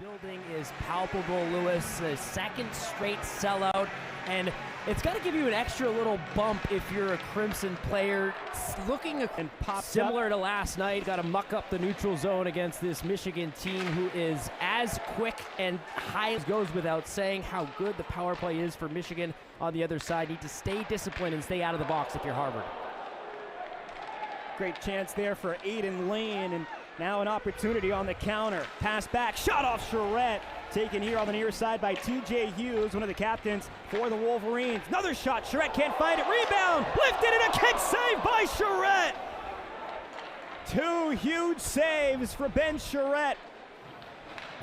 building is palpable, Lewis. A second straight sellout, and it's got to give you an extra little bump if you're a Crimson player. It's looking and similar to last night. Got to muck up the neutral zone against this Michigan team who is as quick and high as goes without saying how good the power play is for Michigan on the other side. Need to stay disciplined and stay out of the box if you're Harvard. Great chance there for Aiden Lane, and now an opportunity on the counter. Pass back, shot off Charette. Taken here on the near side by TJ Hughes, one of the captains for the Wolverines. Another shot, Charette can't find it. Rebound, lifted and a kick save by Charette. Two huge saves for Ben Charette.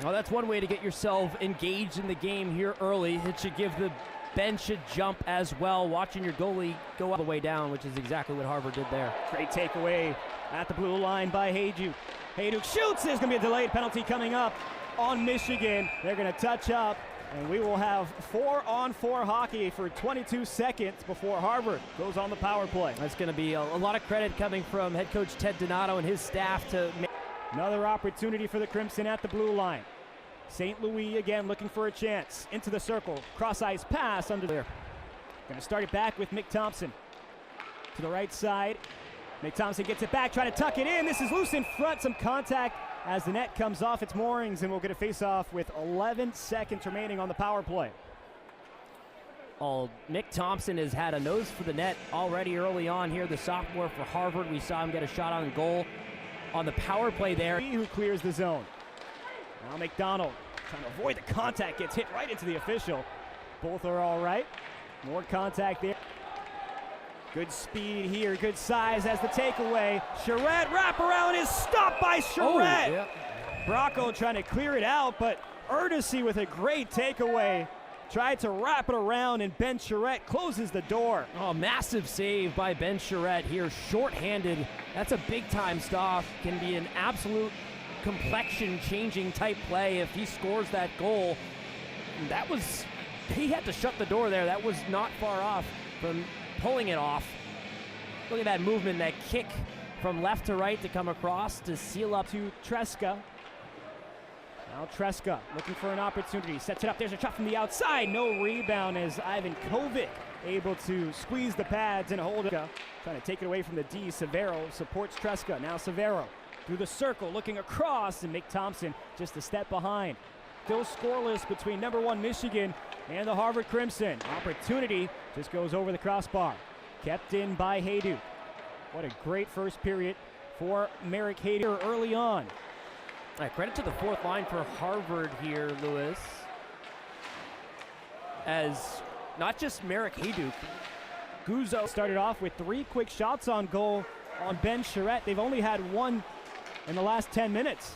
Well, that's one way to get yourself engaged in the game here early. It should give the bench a jump as well, watching your goalie go all the way down, which is exactly what Harvard did there. Great takeaway at the blue line by Hayduk. Hayduk shoots. There's going to be a delayed penalty coming up on Michigan. They're going to touch up, and we will have 4-on-4 hockey for 22 seconds before Harvard goes on the power play. That's going to be a lot of credit coming from head coach Ted Donato and his staff to make. Another opportunity for the Crimson at the blue line. St. Louis again looking for a chance. Into the circle. Cross-ice pass under there. Going to start it back with Mick Thompson. To the right side. Mick Thompson gets it back, trying to tuck it in. This is loose in front. Some contact as the net comes off its moorings, and we'll get a face-off with 11 seconds remaining on the power play. Mick Thompson has had a nose for the net already early on here. The sophomore for Harvard. We saw him get a shot on goal on the power play there. Who clears the zone. Now McDonald trying to avoid the contact, gets hit right into the official. Both are all right. More contact there. Good speed here, good size as the takeaway. Charette wraparound is stopped by Charette. Oh, yeah. Bracco trying to clear it out, but Erdosy with a great takeaway. Tried to wrap it around, and Ben Charette closes the door. Oh, massive save by Ben Charette here, short-handed. That's a big-time stop. Can be an absolute complexion-changing type play if he scores that goal. He had to shut the door there. That was not far off from pulling it off. Look at that movement, that kick from left to right to come across to seal up to Tresca. Now Tresca looking for an opportunity, sets it up. There's a shot from the outside. No rebound as Ivan Kovic able to squeeze the pads and hold it. Trying to take it away from the D. Severo supports Tresca. Now Severo through the circle, looking across, and Mick Thompson just a step behind. Still scoreless between #1 Michigan and the Harvard Crimson. Opportunity just goes over the crossbar. Kept in by Hayduk. What a great first period for Merrick Hayduk early on. Credit to the fourth line for Harvard here, Lewis. As not just Merrick Hayduk, Guzzo started off with 3 quick shots on goal on Ben Charette. They've only had 1 in the last 10 minutes.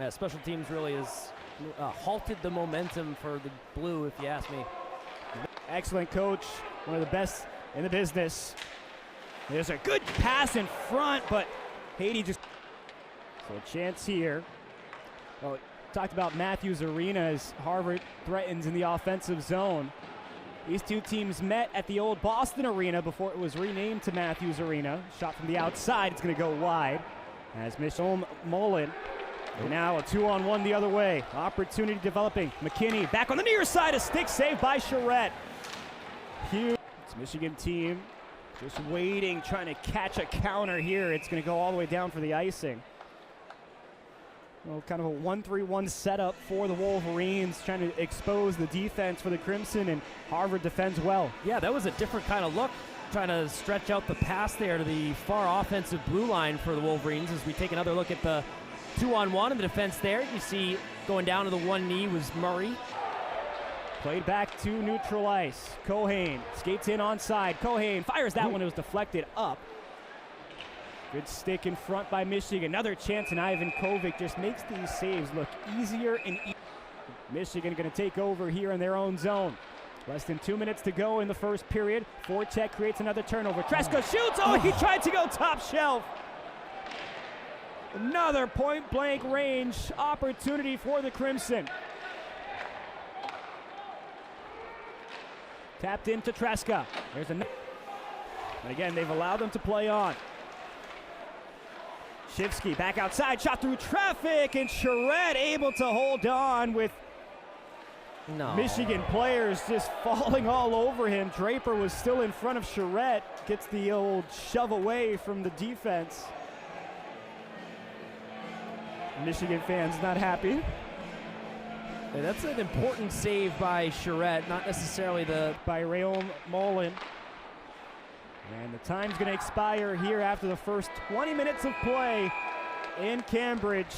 Special teams really has halted the momentum for the Blue, if you ask me. Excellent coach, one of the best in the business. There's a good pass in front, but Hayduk just... So a chance here. Well, talked about Matthews Arena as Harvard threatens in the offensive zone. These two teams met at the old Boston Arena before it was renamed to Matthews Arena. Shot from the outside, it's going to go wide. As Michelle Mullen, and now a 2-on-1 the other way. Opportunity developing. McKinney back on the near side, a stick save by Charette. Huge. It's Michigan team just waiting, trying to catch a counter here. It's going to go all the way down for the icing. Well, kind of a 1-3-1 setup for the Wolverines, trying to expose the defense for the Crimson, and Harvard defends well. Yeah, that was a different kind of look, trying to stretch out the pass there to the far offensive blue line for the Wolverines. As we take another look at the 2-on-1 in the defense there, you see going down to the one knee was Murray. Played back to neutral ice. Kohane skates in onside. Kohane fires that one, it was deflected up. Good stick in front by Michigan. Another chance, and Ivan Kovic just makes these saves look easier and easier. Michigan going to take over here in their own zone. Less than 2 minutes to go in the first period. Forcheck creates another turnover. Tresca shoots. Oh, he tried to go top shelf. Another point-blank range opportunity for the Crimson. Tapped into Tresca. There's another. And again, they've allowed them to play on. Shifsky back outside, shot through traffic, and Charette able to hold on with Michigan players just falling all over him. Draper was still in front of Charette, gets the old shove away from the defense. Michigan fans not happy. Hey, that's an important save by Charette, not necessarily by Rayon Mullen. And the time's going to expire here after the first 20 minutes of play in Cambridge.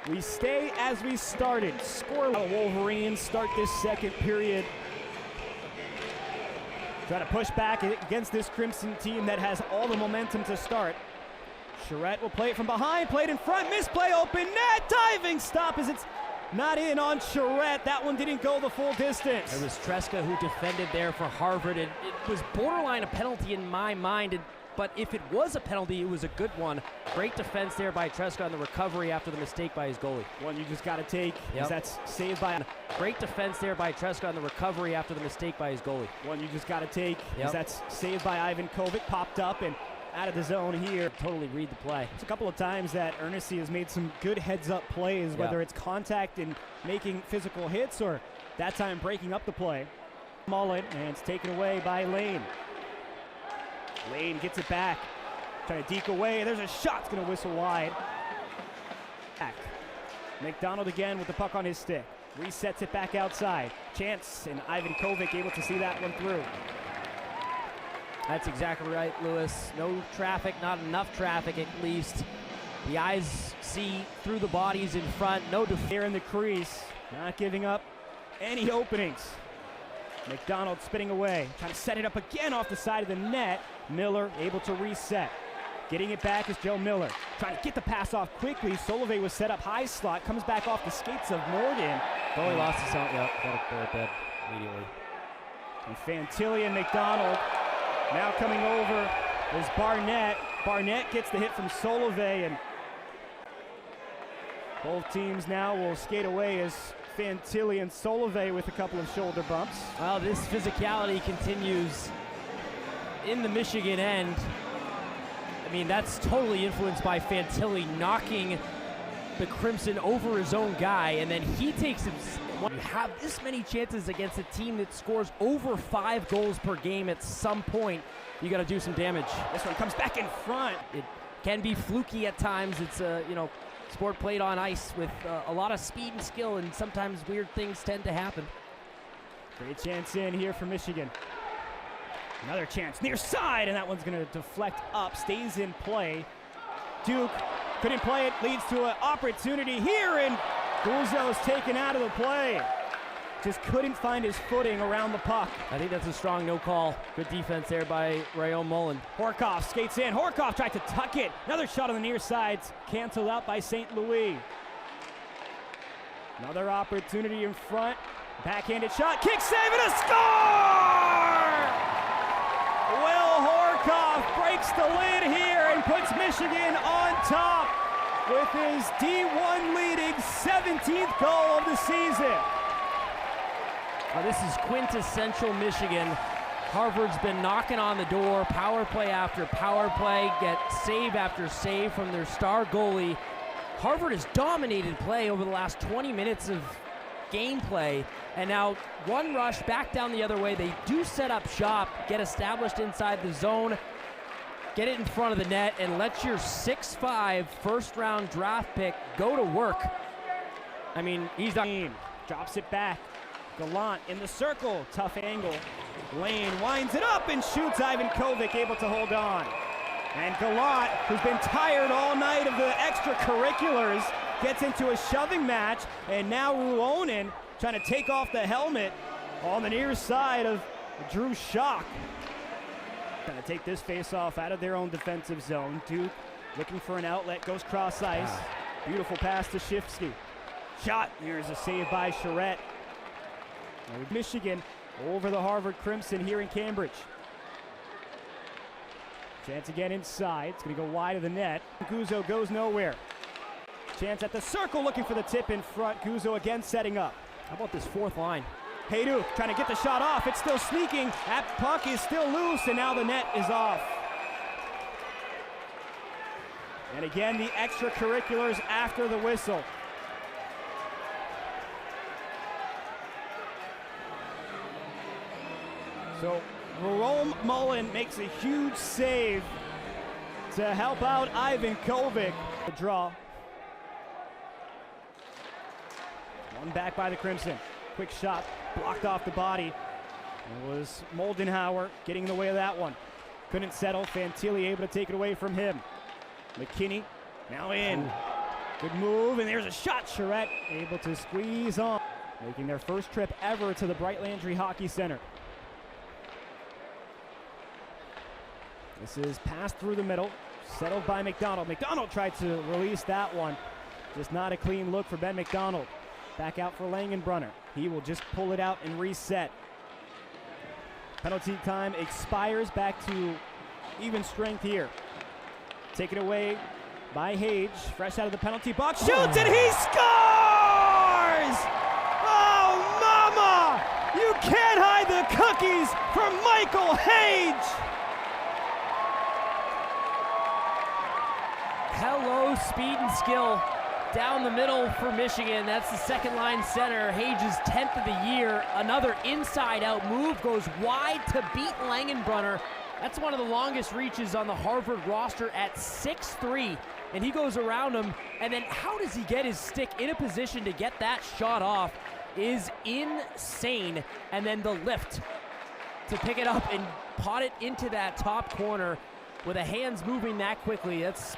We stay as we started. Score. The Wolverines start this second period. Try to push back against this Crimson team that has all the momentum to start. Charette will play it from behind, played in front, misplay, open net, diving stop as it's not in on Charette. That one didn't go the full distance. It was Treska who defended there for Harvard. It was borderline a penalty in my mind, but if it was a penalty, it was a good one. Great defense there by Treska on the recovery after the mistake by his goalie. One you just got to take, as that's saved by... Great defense there by Treska on the recovery after the mistake by his goalie. One you just got to take, as that's saved by Ivan Kovic, popped up and out of the zone here. Totally read the play. It's a couple of times that Ernest has made some good heads-up plays, whether it's contact and making physical hits or that time breaking up the play. Mullen, and it's taken away by Lane. Lane gets it back, trying to deke away. There's a shot, it's going to whistle wide. Back. McDonald again with the puck on his stick. Resets it back outside. Chance and Ivan Kovic able to see that one through. That's exactly right, Lewis. No traffic, not enough traffic at least. The eyes see through the bodies in front. No here in the crease, not giving up any openings. McDonald spinning away, trying to set it up again off the side of the net. Miller able to reset. Getting it back is Joe Miller. Trying to get the pass off quickly. Solove was set up high slot, comes back off the skates of Morgan. Goalie lost his own. Yep, got to pull it dead immediately. And Fantilli and McDonald now coming over is Barnett. Barnett gets the hit from Solove, and both teams now will skate away as Fantilli and Solove with a couple of shoulder bumps. Well, this physicality continues in the Michigan end. I mean, that's totally influenced by Fantilli knocking the Crimson over his own guy, and then he takes him. When you have this many chances against a team that scores over 5 goals per game at some point, you got to do some damage. This one comes back in front. It can be fluky at times. It's a sport played on ice with a lot of speed and skill, and sometimes weird things tend to happen. Great chance in here for Michigan. Another chance near side, and that one's going to deflect up, stays in play. Duke couldn't play it, leads to an opportunity here, and Guzzo's taken out of the play. Just couldn't find his footing around the puck. I think that's a strong no call. Good defense there by Rayon Mullen. Horkoff skates in. Horkoff tried to tuck it. Another shot on the near sides, canceled out by St. Louis. Another opportunity in front. Backhanded shot, kick save, and a score! Will Horkoff breaks the lid here and puts Michigan on top with his D1 leading 17th goal of the season. Well, this is quintessential Michigan. Harvard's been knocking on the door, power play after power play, get save after save from their star goalie. Harvard has dominated play over the last 20 minutes of gameplay, and now one rush back down the other way. They do set up shop, get established inside the zone, get it in front of the net, and let your 6'5" first-round draft pick go to work. I mean, he's done. Drops it back. Gallant in the circle, tough angle. Lane winds it up and shoots. Ivan Kovic able to hold on. And Gallant, who's been tired all night of the extracurriculars, gets into a shoving match, and now Ruonen trying to take off the helmet on the near side of Drew Schock. Trying to take this face-off out of their own defensive zone. Duke looking for an outlet, goes cross ice. Beautiful pass to Shifsky. Shot, here's a save by Charette. Michigan over the Harvard Crimson here in Cambridge. Chance again inside. It's going to go wide of the net. Guzzo goes nowhere. Chance at the circle looking for the tip in front. Guzzo again setting up. How about this fourth line? Hayduk trying to get the shot off. It's still sneaking. That puck is still loose, and now the net is off. And again, the extracurriculars after the whistle. So Jerome Mullen makes a huge save to help out Ivan Kovic. The draw. One back by the Crimson. Quick shot, blocked off the body. It was Moldenhauer getting in the way of that one. Couldn't settle. Fantilli able to take it away from him. McKinney now in. Good move, and there's a shot. Charette able to squeeze on, making their first trip ever to the Bright Landry Hockey Center. This is passed through the middle, settled by McDonald. McDonald tried to release that one. Just not a clean look for Ben McDonald. Back out for Langenbrunner. He will just pull it out and reset. Penalty time expires, back to even strength here. Taken away by Hage, fresh out of the penalty box, shoots and he scores! Oh, mama! You can't hide the cookies from Michael Hage! Hello, speed and skill down the middle for Michigan. That's the second line center. Hage's 10th of the year. Another inside-out move, goes wide to beat Langenbrunner. That's one of the longest reaches on the Harvard roster at 6'3", and he goes around him. And then how does he get his stick in a position to get that shot off is insane. And then the lift to pick it up and pot it into that top corner with the hands moving that quickly. That's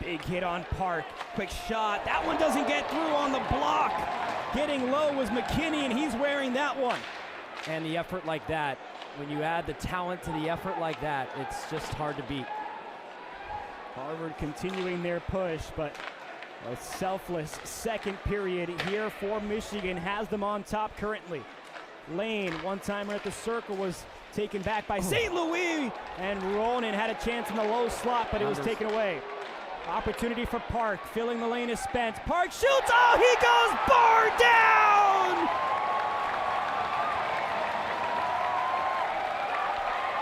big hit on Park. Quick shot. That one doesn't get through on the block. Getting low was McKinney, and he's wearing that one. And the effort like that, when you add the talent to the effort like that, it's just hard to beat. Harvard continuing their push, but a selfless second period here for Michigan has them on top currently. Lane, one-timer at the circle, was taken back by St. Louis, and Ronan had a chance in the low slot, but it was taken away. Opportunity for Park, filling the lane is Spence. Park shoots, oh, he goes bar down!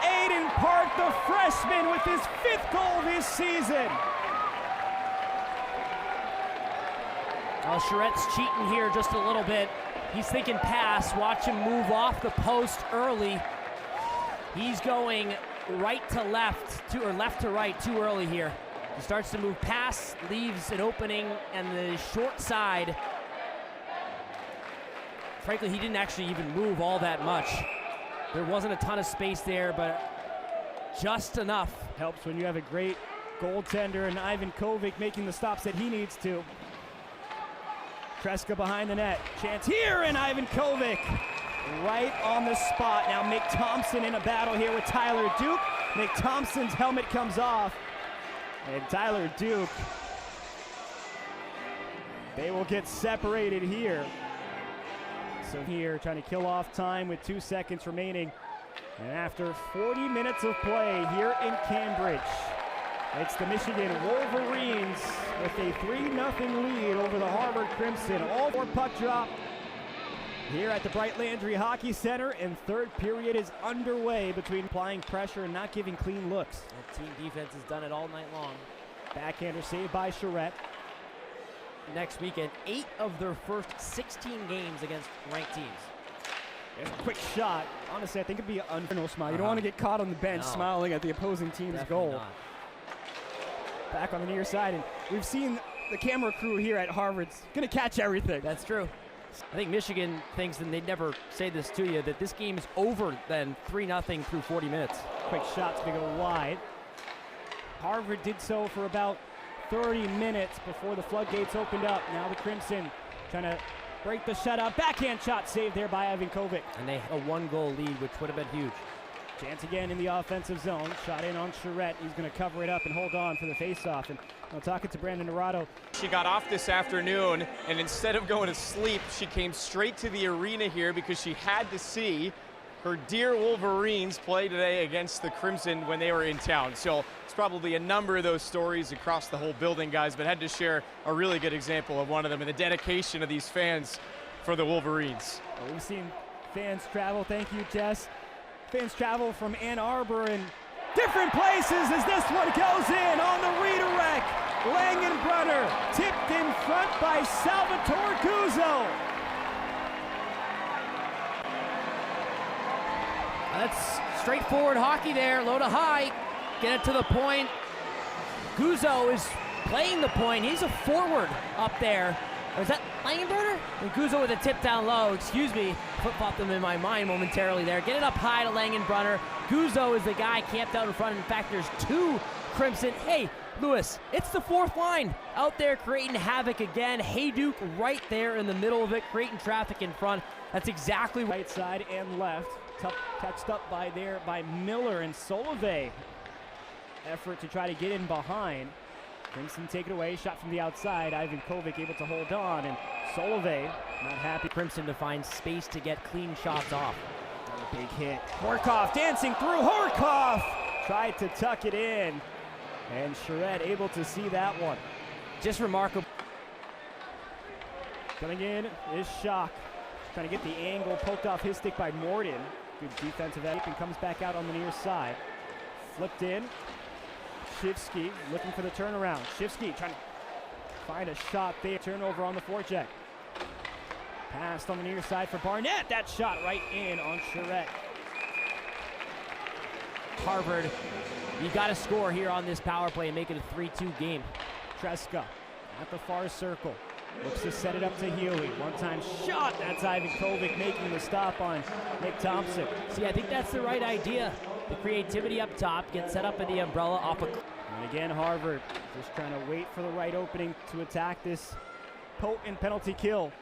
Aiden Park, the freshman, with his 5th goal this season. Well, Charette's cheating here just a little bit. He's thinking pass, watch him move off the post early. He's going right to left, or left to right too early here. He starts to move pass, leaves an opening, and the short side. Frankly, he didn't actually even move all that much. There wasn't a ton of space there, but just enough. Helps when you have a great goaltender and Ivan Kovic making the stops that he needs to. Kreska behind the net. Chance here, and Ivan Kovic right on the spot. Now Mick Thompson in a battle here with Tyler Duke. Mick Thompson's helmet comes off. And Tyler Duke, they will get separated here. So here, trying to kill off time with 2 seconds remaining. And after 40 minutes of play here in Cambridge, it's the Michigan Wolverines with a 3-0 lead over the Harvard Crimson. All for puck drop here at the Bright Landry Hockey Center, and third period is underway between applying pressure and not giving clean looks. That team defense has done it all night long. Backhander saved by Charette. Next weekend, 8 of their first 16 games against ranked teams. There's a quick shot. Honestly, I think it'd be an unfair smile. You don't want to get caught on the bench smiling at the opposing team's Definitely goal. not. Back on the near side, and we've seen the camera crew here at Harvard's gonna catch everything. That's true. I think Michigan thinks, and they'd never say this to you, that this game is over then 3-0 through 40 minutes. Quick shots to go wide. Harvard did so for about 30 minutes before the floodgates opened up. Now the Crimson trying to break the shutout. Backhand shot saved there by Ivan Kovic. And they have a 1-goal lead, which would have been huge. Chance again in the offensive zone. Shot in on Charette. He's going to cover it up and hold on for the faceoff. And I'm talking to Brandon Dorado. She got off this afternoon, and instead of going to sleep, she came straight to the arena here because she had to see her dear Wolverines play today against the Crimson when they were in town. So it's probably a number of those stories across the whole building, guys, but had to share a really good example of one of them and the dedication of these fans for the Wolverines. Well, we've seen fans travel. Thank you, Jess. Fans travel from Ann Arbor and different places as this one goes in on the redirect. Langenbrunner tipped in front by Salvatore Guzzo. That's straightforward hockey there, low to high, get it to the point. Guzzo is playing the point, he's a forward up there. Or is that Langenbrunner? And Guzzo with a tip down low, excuse me, flip-flopped them in my mind momentarily there. Get it up high to Langenbrunner. Guzzo is the guy camped out in front. In fact, there's two Crimson. Hey, Lewis, it's the fourth line out there creating havoc again. Hayduke right there in the middle of it, creating traffic in front. That's exactly right side and left. Touched up by Miller and Solove. Effort to try to get in behind. Crimson take it away, shot from the outside. Ivan Kovic able to hold on, and Solove not happy. Crimson to find space to get clean shots off. A big hit. Horkoff dancing through. Horkoff tried to tuck it in, and Charette able to see that one. Just remarkable. Coming in is Schock. Trying to get the angle, poked off his stick by Morden. Good defensive effort, and comes back out on the near side. Flipped in. Shivsky looking for the turnaround. Shivsky trying to find a shot there. Turnover on the forecheck. Passed on the near side for Barnett. That shot right in on Charette. Harvard, you got to score here on this power play and make it a 3-2 game. Treska at the far circle. Looks to set it up to Healy. One-time shot. That's Ivan Kovic making the stop on Nick Thompson. See, I think that's the right idea. The creativity up top, get set up in the umbrella off a... And again, Harvard just trying to wait for the right opening to attack this potent penalty kill.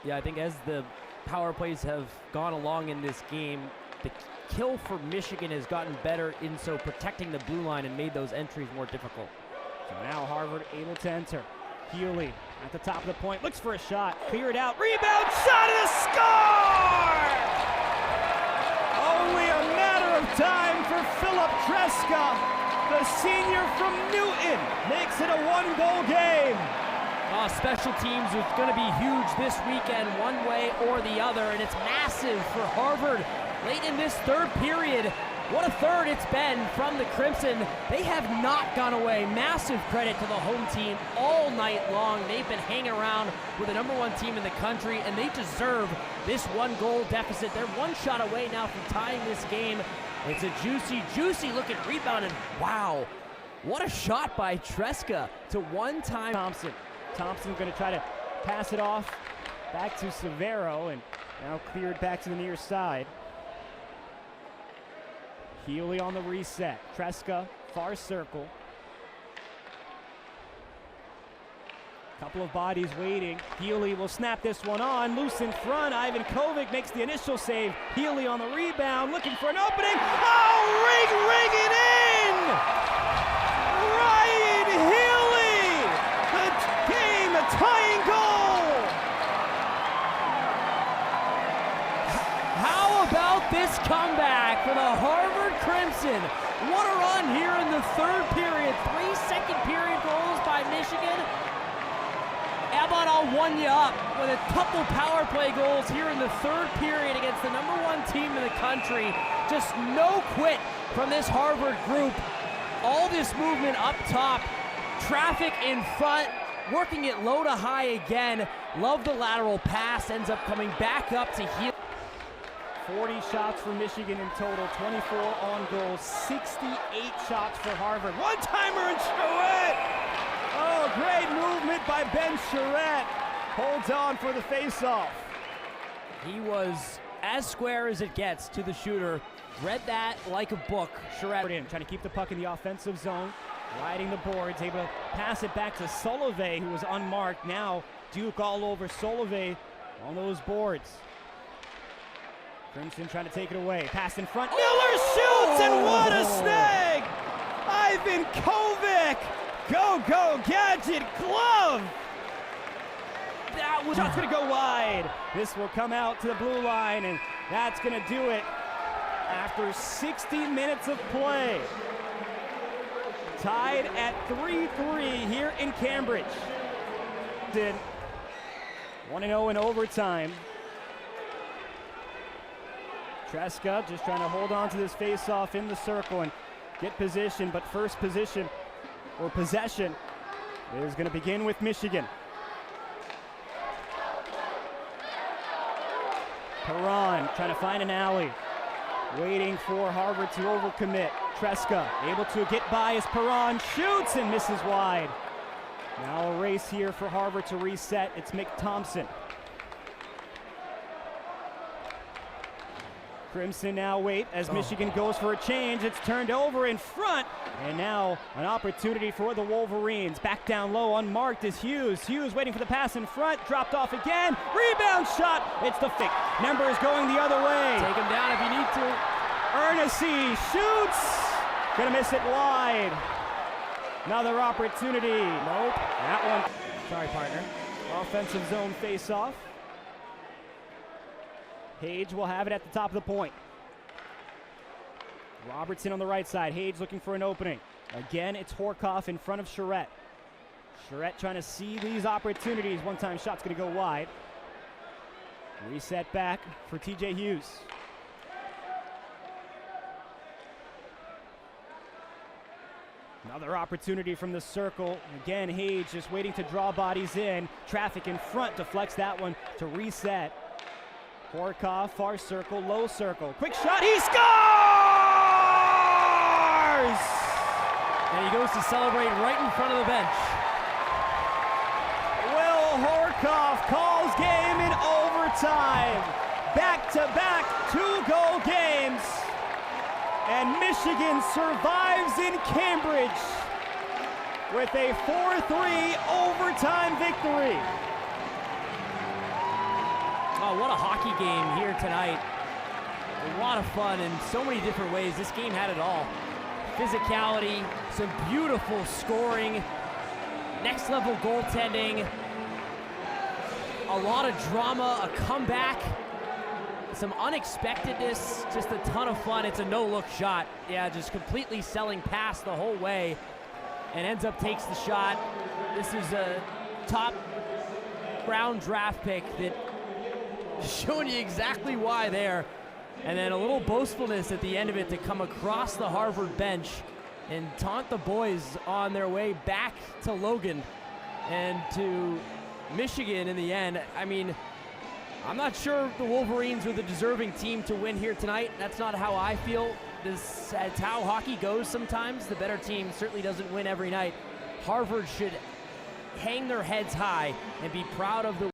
Yeah, I think as the power plays have gone along in this game, the kill for Michigan has gotten better in so protecting the blue line and made those entries more difficult. So now Harvard able to enter. Healy at the top of the point, looks for a shot, clear it out, rebound, shot, and a score! Only a matter of time for Philip Treska. The senior from Newton makes it a one-goal game. Special teams is going to be huge this weekend, one way or the other, and it's massive for Harvard late in this third period. What a third it's been from the Crimson. They have not gone away. Massive credit to the home team all night long. They've been hanging around with the #1 team in the country, and they deserve this one-goal deficit. They're one shot away now from tying this game. It's a juicy looking rebound, and wow, what a shot by Treska to one-time Thompson. Thompson going to try to pass it off back to Severo, and now cleared back to the near side. Healy on the reset. Treska, far circle. Couple of bodies waiting. Healy will snap this one on. Loose in front. Ivan Kovic makes the initial save. Healy on the rebound, looking for an opening. Oh, ring it in! Ryan Healy! The tying goal! How about this comeback for the Harvard Crimson? What a run here in the third period. 3 second period goals by Michigan. Abbott, I'll one you up with a couple power play goals here in the third period against the #1 team in the country. Just no quit from this Harvard group. All this movement up top, traffic in front, working it low to high again. Love the lateral pass, ends up coming back up to Healy. 40 shots for Michigan in total, 24 on goal, 68 shots for Harvard. One-timer and Charette! Oh, great movement by Ben Charette. Holds on for the face-off. He was as square as it gets to the shooter. Read that like a book. Charette in, trying to keep the puck in the offensive zone. Riding the boards, able to pass it back to Solove, who was unmarked. Now Duke all over Solove on those boards. Crimson trying to take it away. Pass in front. Miller shoots, and what a snag! Ivan Kovic! Go, Gadget glove! That was shot's gonna go wide. This will come out to the blue line, and that's gonna do it after 60 minutes of play. Tied at 3-3 here in Cambridge. 1-0 in overtime. Treska just trying to hold on to this face-off in the circle, and get position, but first position or possession is going to begin with Michigan. Perron trying to find an alley, waiting for Harvard to overcommit. Tresca able to get by as Perron shoots and misses wide. Now a race here for Harvard to reset. It's Mick Thompson. Crimson now wait as Michigan goes for a change. It's turned over in front, and now an opportunity for the Wolverines. Back down low, unmarked is Hughes. Hughes waiting for the pass in front, dropped off again. Rebound shot, it's the fake. Number is going the other way. Take him down if you need to. Ernest shoots, gonna miss it wide. Another opportunity. Nope, that one. Sorry, partner. Offensive zone face-off. Hage will have it at the top of the point. Robertson on the right side. Hage looking for an opening. Again, it's Horkoff in front of Charette. Charette trying to see these opportunities. One-time shot's going to go wide. Reset back for TJ Hughes. Another opportunity from the circle. Again, Hage just waiting to draw bodies in. Traffic in front deflects that one to reset. Horkoff, far circle, low circle. Quick shot, he scores! And he goes to celebrate right in front of the bench. Will Horkoff calls game in overtime. Back-to-back two-goal games. And Michigan survives in Cambridge with a 4-3 overtime victory. Oh, what a hockey game here tonight. A lot of fun in so many different ways. This game had it all. Physicality, some beautiful scoring, next level goaltending, a lot of drama, a comeback, some unexpectedness, just a ton of fun. It's a no-look shot. Yeah, just completely selling past the whole way and ends up takes the shot. This is a top round draft pick that showing you exactly why there. And then a little boastfulness at the end of it to come across the Harvard bench and taunt the boys on their way back to Logan and to Michigan in the end. I mean, I'm not sure the Wolverines were the deserving team to win here tonight. That's not how I feel. That's how hockey goes sometimes. The better team certainly doesn't win every night. Harvard should hang their heads high and be proud of the